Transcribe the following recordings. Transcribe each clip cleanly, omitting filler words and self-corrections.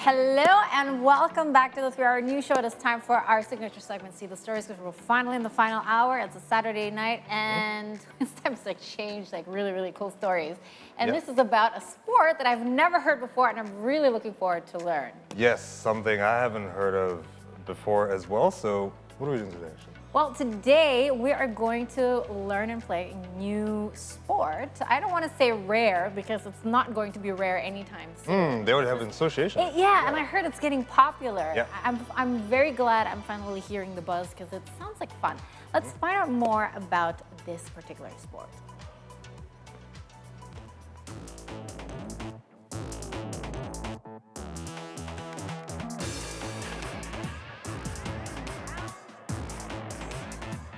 Hello and welcome back to the 3 Hour News Show. It is time for our signature segment, See the Stories, because we're finally in the final hour. It's a Saturday night and it's time to exchange really cool stories. And this is about a sport that I've never heard before and I'm really looking forward to learn. Yes, something I haven't heard of before as well. So what are we doing today, actually? Well, today we are going to learn and play a new sport. I don't want to say rare because it's not going to be rare anytime soon. They would have an association. Yeah, and I heard it's getting popular. Yeah. I'm very glad I'm finally hearing the buzz because it sounds like fun. Let's find out more about this particular sport.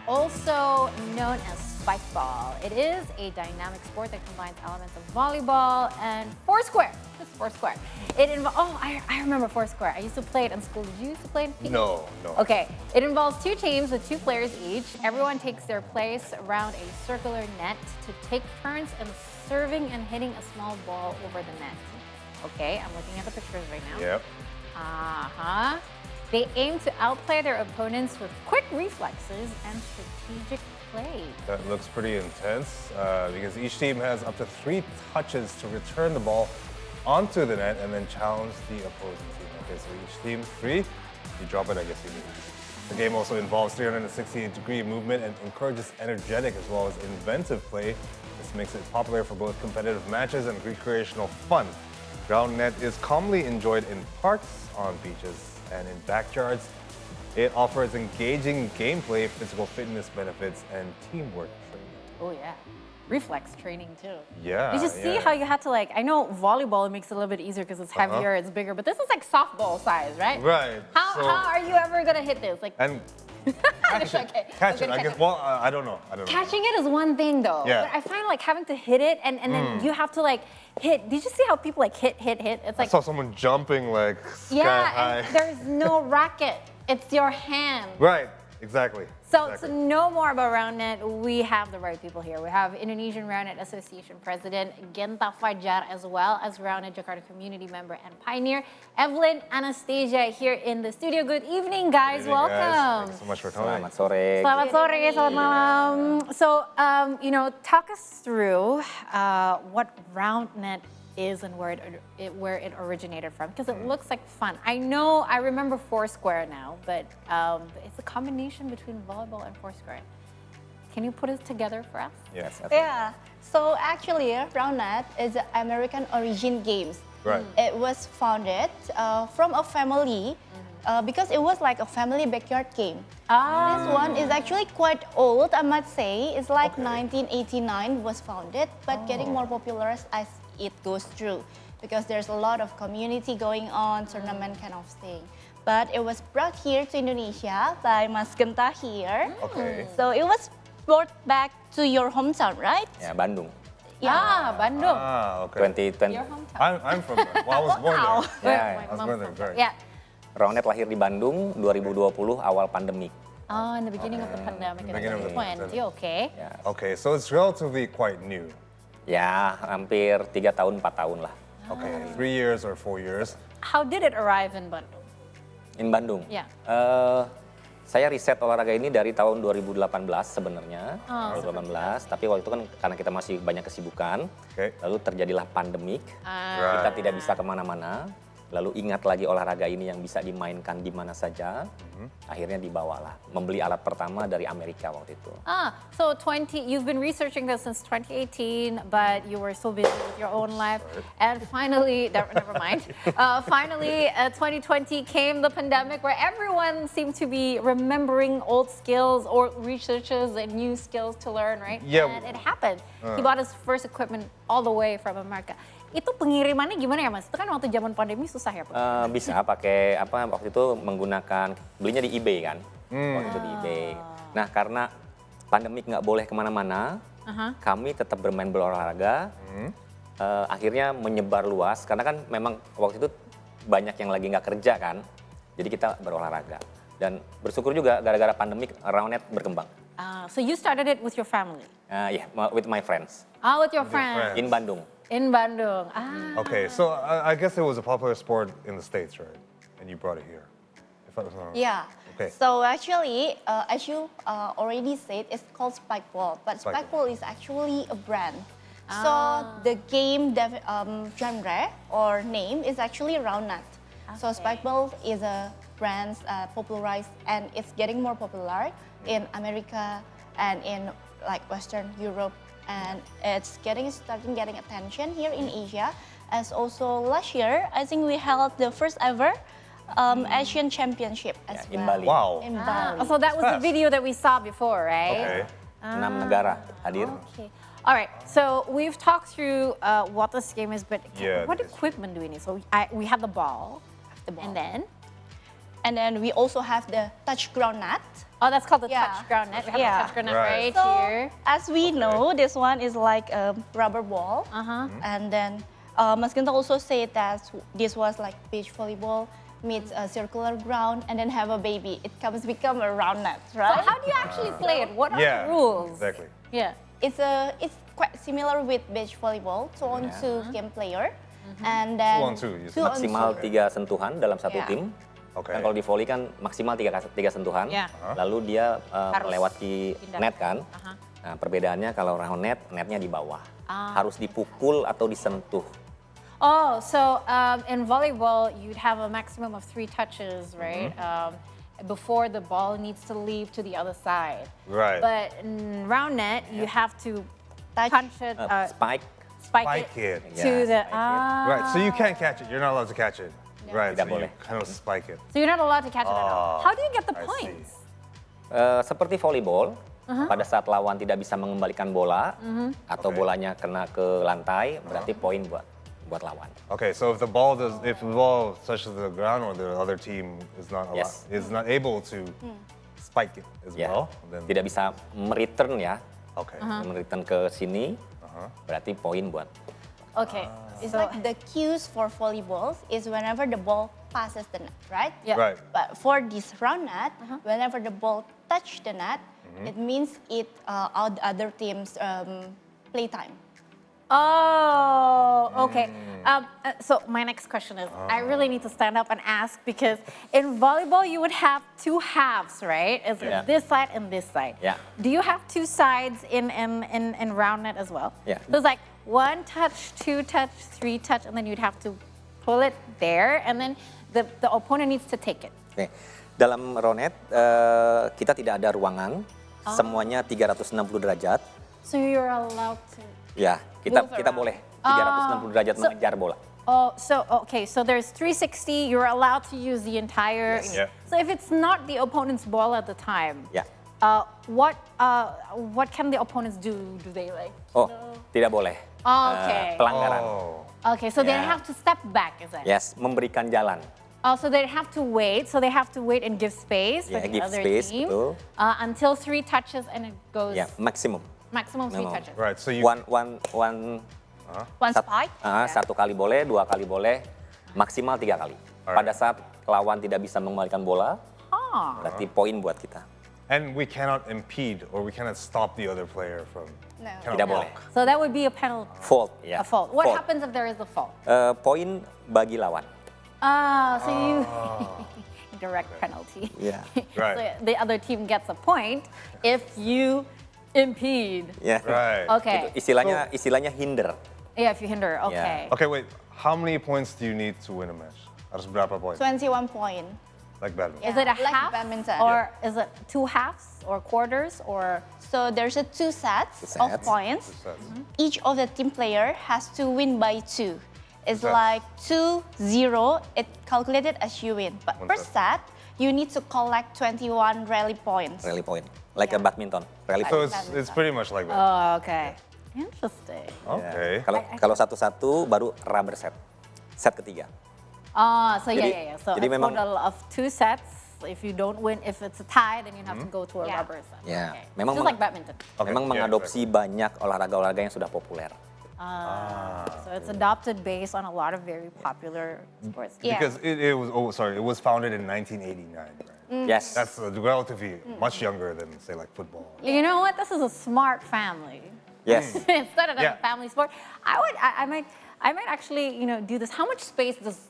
Also known as spike ball. It is a dynamic sport that combines elements of volleyball and foursquare. Just foursquare. I remember foursquare. I used to play it in school. Did you used to play it? No. Okay. It involves 2 teams with 2 players each. Everyone takes their place around a circular net to take turns in serving and hitting a small ball over the net. Okay, I'm looking at the pictures right now. Yep. They aim to outplay their opponents with quick reflexes and strategic play. That looks pretty intense because each team has up to 3 touches to return the ball onto the net and then challenge the opposing team. Okay, so each team 3, you drop it, I guess you mean. The game also involves 360-degree movement and encourages energetic as well as inventive play. This makes it popular for both competitive matches and recreational fun. Ground net is commonly enjoyed in parks, on beaches, and in backyards. It offers engaging gameplay, physical fitness benefits, and teamwork training. Oh yeah, reflex training too. Yeah. Did you see how you had to I know volleyball makes it a little bit easier because it's heavier, it's bigger, but this is like softball size, right? Right. How are you ever gonna hit this? And catch it. Okay, Catch I'm it. I gonna guess. catch it. Well, I don't know. Catching it is one thing though. Yeah. But I find having to hit it and then you have to hit. Did you see how people hit? It's I saw someone jumping sky high. And there's no racket. It's your hand. Right. Exactly. So exactly. to know more about RoundNet, we have the right people here. We have Indonesian RoundNet Association President Genta Fajar, as well as RoundNet Jakarta community member and pioneer Evelyn Anastasia here in the studio. Good evening, guys. Good evening, guys. Welcome. Thanks so much for coming. Selamat sore. Selamat sore, selamat malam. So, talk us through what RoundNet is and where it originated from, because it looks like fun. I remember Foursquare now, but it's a combination between volleyball and Foursquare. Can you put it together for us? Yes. Yeah, so actually RoundNet is an American origin games. Right. It was founded from a family because it was like a family backyard game. This one is actually quite old, I must say. It's like 1989 was founded, but getting more popular as it goes through, because there's a lot of community going on, tournament kind of thing. But it was brought here to Indonesia by Mas Genta here. Okay. So it was brought back to your hometown, right? Ya, Bandung. Bandung. Okay. 2020. Your hometown. I'm from there. Well, I was born there. Yeah, My I was mom's born there. from there. Right. Yeah. RoundNet lahir di Bandung 2020 awal pandemik. Oh, in the beginning of the pandemic in Beginning of the 2020. Okay. Ya, Okay. So it's relatively quite new. ya hampir 3 tahun 4 tahun lah. Okay. 3 years or 4 years. How did it arrive in Bandung? In Bandung. Ya. Saya riset olahraga ini dari tahun 2018 sebenarnya. 2018, tapi waktu itu kan karena kita masih banyak kesibukan, Oke. lalu terjadilah pandemik. Right. Kita tidak bisa kemana-mana. Lalu ingat lagi olahraga ini yang bisa dimainkan di mana saja. Akhirnya dibawalah. Membeli alat pertama dari Amerika waktu itu. So you've been researching this since 2018, but you were so busy with your own life. And finally, never mind. Finally, 2020 came the pandemic where everyone seemed to be remembering old skills or researches and new skills to learn, right? Yeah. And it happened. He bought his first equipment all the way from America. Itu pengirimannya gimana ya, Mas? Itu kan waktu zaman pandemi susah ya, Pak? Bisa pakai waktu itu menggunakan, belinya di eBay kan, waktu itu di eBay. Nah karena pandemik nggak boleh kemana-mana, kami tetap bermain berolahraga, akhirnya menyebar luas, karena kan memang waktu itu banyak yang lagi nggak kerja kan, jadi kita berolahraga. Dan bersyukur juga gara-gara pandemik RoundNet berkembang. So you started it with your family? Yeah, with my friends With your friends. in Bandung. In Bandung. Ah. Okay, so I guess it was a popular sport in the States, right? And you brought it here. If I was wrong. Yeah. Okay. So actually, as you already said, it's called Spikeball, but Spikeball. Spikeball is actually a brand. So the game genre or name is actually Roundnet. So Okay. Spikeball is a brand popularized and it's getting more popular in America and in like Western Europe, and it's starting getting attention here in Asia. As also last year, I think we held the first ever Asian Championship as Yeah, in well. Bali. Wow. In Ah, Bali. so that was the Fast. video that we saw before, right? Okay. 6 negara hadir. Okay. All right. So we've talked through what this game is, but Yeah, what the history. equipment do we need? So we have the ball, and then And then we also have the touch ground net. that's called the Yeah. touch ground net. We have Yeah. the touch ground net Right. right So here. as we know, this one is like a rubber ball. And then Mas Genta also said that this was like beach volleyball meets a circular ground and then have a baby. It become a round net, So right? how do you actually play it? What are Yeah. the rules? Exactly. Yeah. It's quite similar with beach volleyball, 2-on-2 game player. And then 2-on-2, you said. 2-on-2. Maksimal 3 sentuhan dalam satu Yeah. tim. Okay. Kan kalau di volley kan maksimal 3 sentuhan. Yeah. Lalu dia Harus melewati pindah. net kan. Aha. Nah, perbedaannya kalau round net, netnya di bawah. Ah. Harus dipukul atau disentuh. Oh, so in volleyball, you'd have a maximum of 3 touches, right? Before the ball needs to leave to the other side. Right. But in round net, you have to Touch. punch it, Spike. spike Spike it it. to Yeah, the. spike it. Right, so you can't catch it. You're not allowed to catch it. Right, Tidak so you boleh. kind of spike it. So you're not allowed to catch it at all. Oh, How do you get the I see. points? Seperti volleyball, pada saat lawan tidak bisa mengembalikan bola atau Okay. bolanya kena ke lantai, berarti poin buat lawan. Okay, so if the ball touches the ground or the other team is not Yes. is not able to spike it as Ya, well, then tidak bisa mereturn ya, okay. mereturn ke sini, berarti poin buat. Okay. It's So, like the cues for volleyballs is whenever the ball passes the net, right? Yeah. Right. But for this round net, whenever the ball touch the net, it means it other team's playtime. oh, okay. So my next question is, I really need to stand up and ask because in volleyball you would have 2 halves, right? It's Yeah. this side and this side. Yeah. Do you have 2 sides in round net as well? Yeah. So it's like 1 touch, 2 touch, 3 touch, and then you'd have to pull it there, and then the opponent needs to take it. Oke. Dalam round net, kita tidak ada ruangan, semuanya 360 derajat. So you're allowed to. Ya, kita Move kita around. boleh 360 derajat So- mengejar bola. Oh, so okay, so there's 360. You're allowed to use the entire. Yes. Yeah. So if it's not the opponent's ball at the time, Ya. what can the opponents do? Do they like? Oh, tidak boleh. Oh, okay. Pelanggaran. Oh, Okay, so they Yeah. have to step back, is it? Yes, memberikan jalan. Oh, so they have to wait. So they have to wait and give space for Yeah, the give other space, team betul. until 3 touches and it goes Ya, maksimum. maximum 3 Minimum. touches. right. So you One One spike. satu kali boleh, 2 kali boleh, maksimal 3 kali. Alright. Pada saat lawan tidak bisa mengembalikan bola, Ah. berarti poin buat kita. and we cannot impede or we cannot stop the other player from. No. cannot Tidak block. boleh. So that would be a penalty. Fault, ya. A fault. What happens if there is a fault? Poin bagi lawan. So you direct penalty. Yeah. Right. So the other team gets a point if you impede. Ya. Right. Okay. Itu istilahnya hinder. Yeah, if you hinder. Okay. Okay, wait. How many points do you need to win a match? Harus berapa poin? 21 point. Like badminton. Is it a Like half badminton. or is it 2 halves or quarters or? So there's a 2 sets Two of sets. points. Sets. Each of the team player has to win by 2. It's Sets. like 2-0. It calculated as you win. But One per set. set, you need to collect 21 rally points. Rally point. Like a Yeah. badminton. Rally So point. it's pretty much like that. Oh, okay. Interesting. Okay. Kalau satu-satu baru rubber set. Set ketiga. So Jadi- yeah. So jadi a memang- total of 2 sets. If you don't win, if it's a tie, then you have to go to a Yeah. rubber set. Ya, Okay. memang Just like badminton. Okay, memang yeah, mengadopsi banyak olahraga-olahraga yang sudah populer. So it's adopted based on a lot of very popular sports. Yeah. Because it was founded in 1989, right? Yes. That's relatively much younger than say like football. You know what? This is a smart family. Yes. instead of Yeah. a family sport. I might actually, do this. How much space does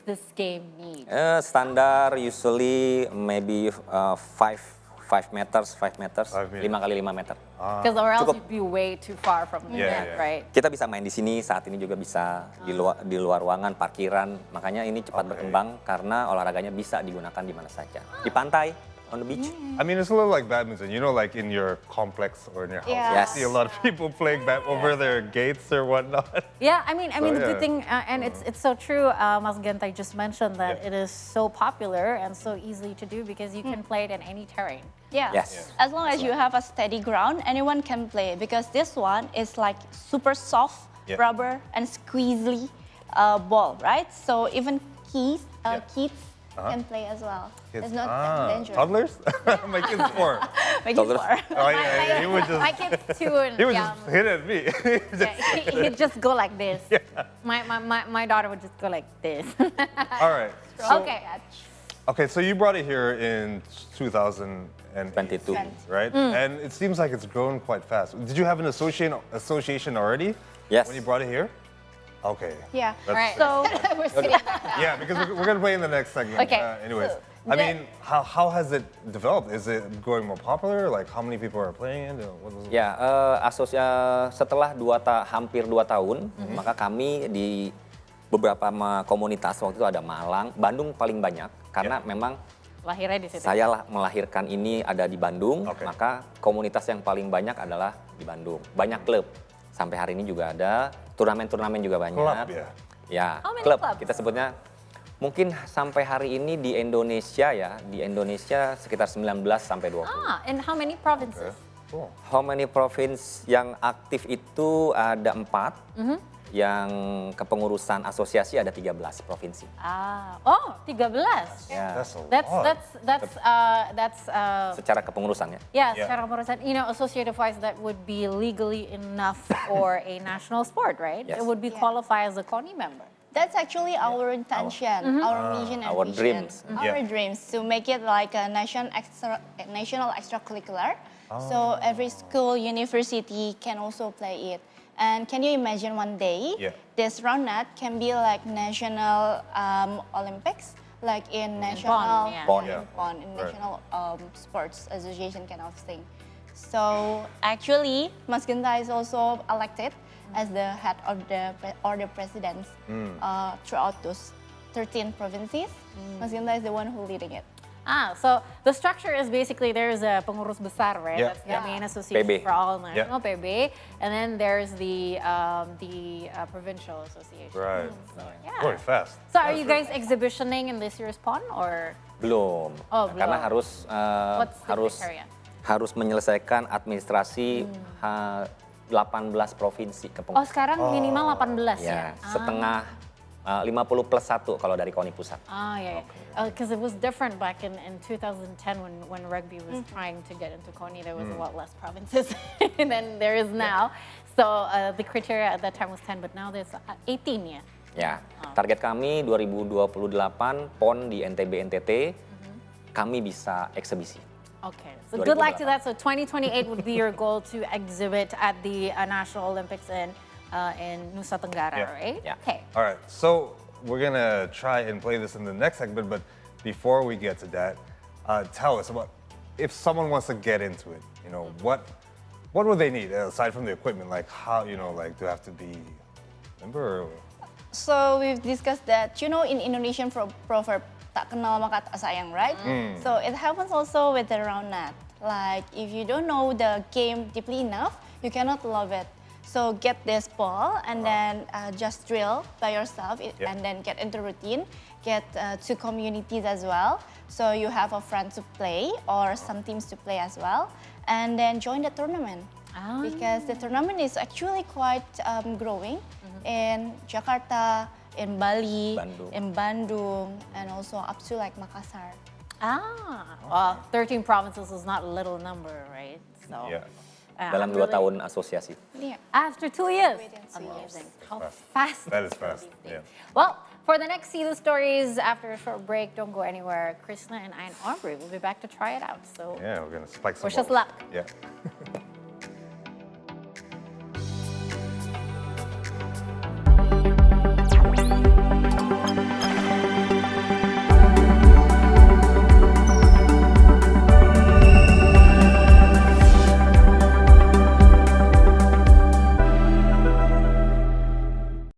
this game need? Standar usually maybe 5 meters, 5 meters, 5 meters. 5 kali 5 meter. Because or else Cukup. you'd be way too far from the Yeah, net, yeah. right? Kita bisa main di sini, saat ini juga bisa di luar ruangan, parkiran. Makanya ini cepat Oke. berkembang karena olahraganya bisa digunakan di mana saja. Di pantai, on the beach. I mean, it's a little like badminton. You know, like in your complex or in your house, Yeah. you see a lot of people playing over their gates or whatnot. Yeah, I mean, the yeah. good thing, and it's so true. Mas Gentai just mentioned that Yeah. it is so popular and so easy to do because you can play it in any terrain. Yeah. Yes. As long as you have a steady ground, anyone can play because this one is like super soft Yeah. rubber and squeezy ball, right? So even kids can play as well. Kids- It's not that dangerous. Toddlers? My kid's 4. My kids Toddlers. are. Oh, yeah, he would just, My kids too, and he would yeah, just hit at me. he'd just go like this. My daughter would just go like this. All right. So, Okay. Okay, so you brought it here in 2022, 22. right? And it seems like it's grown quite fast. Did you have an association already? Yes. When you brought it here? Okay. Yeah. All right. So We're sitting back now. Yeah, because we're going to play in the next segment. Okay. Anyways, So I the- mean, how has it developed? Is it growing more popular? Like, how many people are playing it? Ya, setelah hampir 2 tahun, maka kami di beberapa komunitas, waktu itu ada Malang, Bandung paling banyak, karena memang Lahirnya di situ. saya melahirkan ini ada di Bandung, Oke. maka komunitas yang paling banyak adalah di Bandung. Banyak klub, sampai hari ini juga ada, turnamen-turnamen juga banyak. Klub ya? Ya, How many klub, clubs? kita sebutnya. Mungkin sampai hari ini di Indonesia sekitar 19 sampai 20. And how many provinces? Cool. How many province yang aktif itu ada 4, yang kepengurusan asosiasi ada 13 provinsi. 13. Ya, That's a lot. That's secara kepengurusannya. yeah, Yeah. secara kepengurusan, associative wise that would be legally enough for a national sport, right? Yes. It would be Yeah. qualified as a CONI member. that's actually our intention, our vision and Our vision. dreams. Our Yeah. dreams to make it like a national extracurricular. So every school, university can also play it. And can you imagine one day Yeah. this round net can be like national Olympics, like in national yeah. PON. Yeah. PON, in Right. national sports association kind of thing. So actually, Mas Genta is also elected as the head of the presidents throughout those 13 provinces. Mas Genta is the one who leading it. So the structure is basically there's a pengurus besar, right? Yeah. That's the Yeah. main association PB. for all national PB, and then there's the provincial association. Right. Yeah. Going fast. So are you guys exhibitioning in this year's PON or Belum. Oh, Karena belum. What's the harus criteria? harus menyelesaikan administrasi 18 provinsi kepengurusan. sekarang minimal 18 Ya, ya? setengah 50 plus 1 kalau dari KONI pusat. Yeah. Because it was different back in 2010 when rugby was trying to get into CONI. There was a lot less provinces than there is now. So the criteria at that time was 10, but now there's 18 ya. Ya, target kami 2028 PON di NTB NTT kami bisa eksebisi. Okay, so good luck to that. So 2028 would be your goal to exhibit at the National Olympics in Nusa Tenggara, Yeah. right? Yeah. Okay. All right, so we're gonna try and play this in the next segment, but before we get to that, tell us about if someone wants to get into it. What would they need aside from the equipment? Like how like do you have to be a member? Or, So we've discussed that, in Indonesian proverb, tak kenal maka tak sayang, right? So it happens also with the round net. Like if you don't know the game deeply enough, you cannot love it. So get this ball and then just drill by yourself Yeah. and then get into routine. Get to communities as well. So you have a friend to play or some teams to play as well. And then join the tournament. Because the tournament is actually quite growing in Jakarta, in Bali, Bandung. in Bandung, and also up to like Makassar. Well, 13 provinces is not a little number, right? So. yeah. Dalam 2 tahun asosiasi. Yeah. After 2 years. Within 2 years. Amazing. How fast. That is fast. Yeah. Well, for the next See the Stories, after a short break, don't go anywhere. Krishna and I and Aubrey will be back to try it out. So Yeah, we're gonna spike some Wish us balls. luck. Yeah.